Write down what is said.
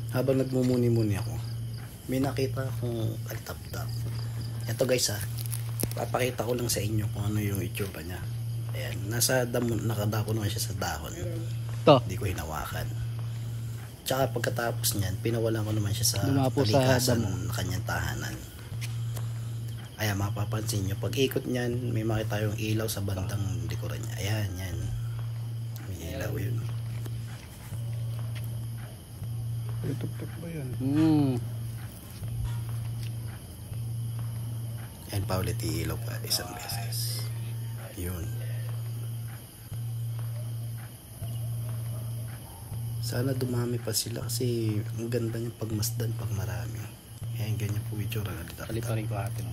Habang nagmumuni-muni ako, may nakita akong altap-tap. Ito guys papakita ko lang sa inyo kung ano yung itsura niya. Ayan, nasa damo, nakadako naman siya sa dahon. Ito. Hindi ko hinawakan. Tsaka pagkatapos niyan, pinawalan ko naman siya sa Dumapo sa talikasan damo. ng kanyang tahanan. Ayan, mapapansin nyo, pag ikot niyan, may makita yung ilaw sa bandang likuran niya. Ayan, yan. May ilaw yun. Tuk-tuk ba yan? Ayan pa ulit iilaw pa isang beses. Yun. Sana dumami pa sila kasi ang ganda niyang pagmasdan pag marami. Ayan, ganyan po itsura. Kaliparin ko atin.